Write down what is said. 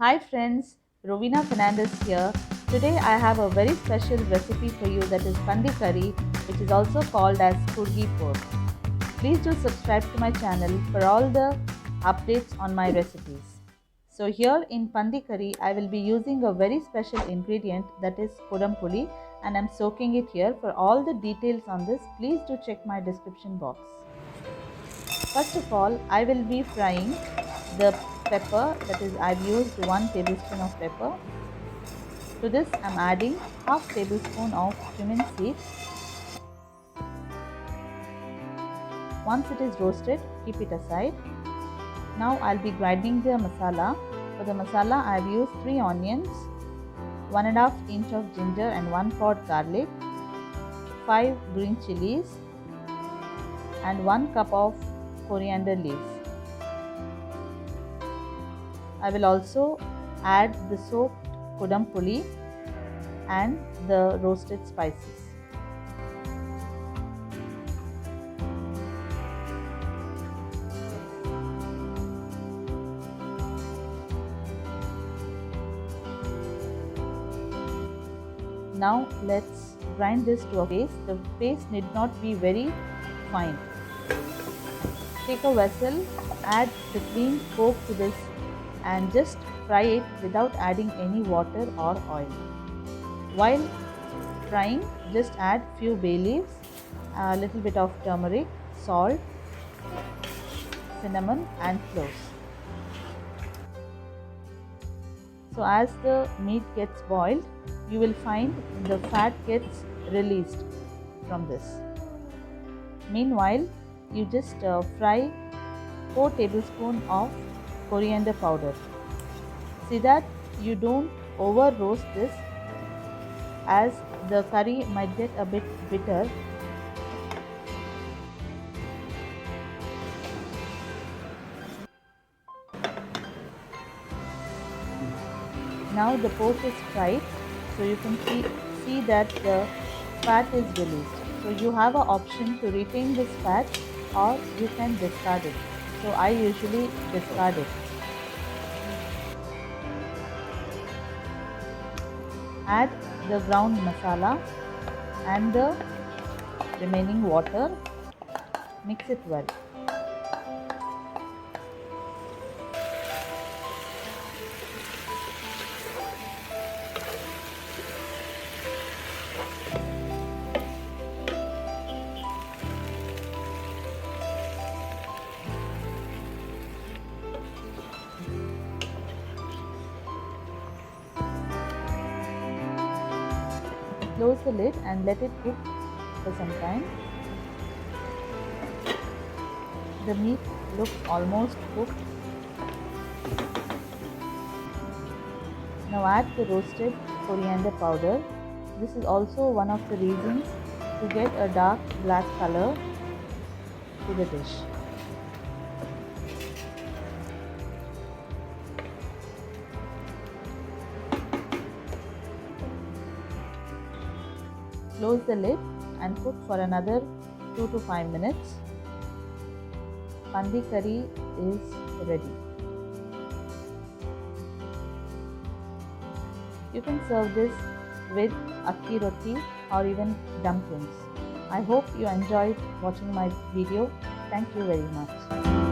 Hi friends, Rovena Fernandez here. Today I have a very special recipe for you, that is Pandi curry, which is also called as Coorgi pork. Please do subscribe to my channel for all the updates on my recipes. So here in Pandi curry I will be using a very special ingredient, that is kodampuli, and I'm soaking it here. For all the details on this, please do check my description box. First of all, I will be frying the pepper, that is I've used 1 tablespoon of pepper. To this I'm adding half tablespoon of cumin seeds. Once it is roasted, keep it aside. Now I'll be grinding the masala. For the masala I've used 3 onions, 1.5 inch of ginger and 1 pod garlic, 5 green chilies and 1 cup of coriander leaves. I will also add the soaked kodumpuli and the roasted spices. Now let's grind this to a paste. The paste need not be very fine. Take a vessel, add the clean pork to this and just fry it without adding any water or oil. While frying, just add few bay leaves, a little bit of turmeric, salt, cinnamon and cloves. So as the meat gets boiled, you will find the fat gets released from this. Meanwhile, you just fry 4 tablespoons of coriander powder. See that you don't over roast this, as the curry might get a bit bitter. Now the pork is fried, so you can see that the fat is released. So you have an option to retain this fat or you can discard it. So I usually discard it. Add the ground masala and the remaining water. Mix it well. Close the lid and let it cook for some time. The meat looks almost cooked. Now add the roasted coriander powder. This is also one of the reasons to get a dark black color to the dish. Close the lid and cook for another 2 to 5 minutes. Pandi curry is ready. You can serve this with akki rotti or even dumplings. I hope you enjoyed watching my video. Thank you very much.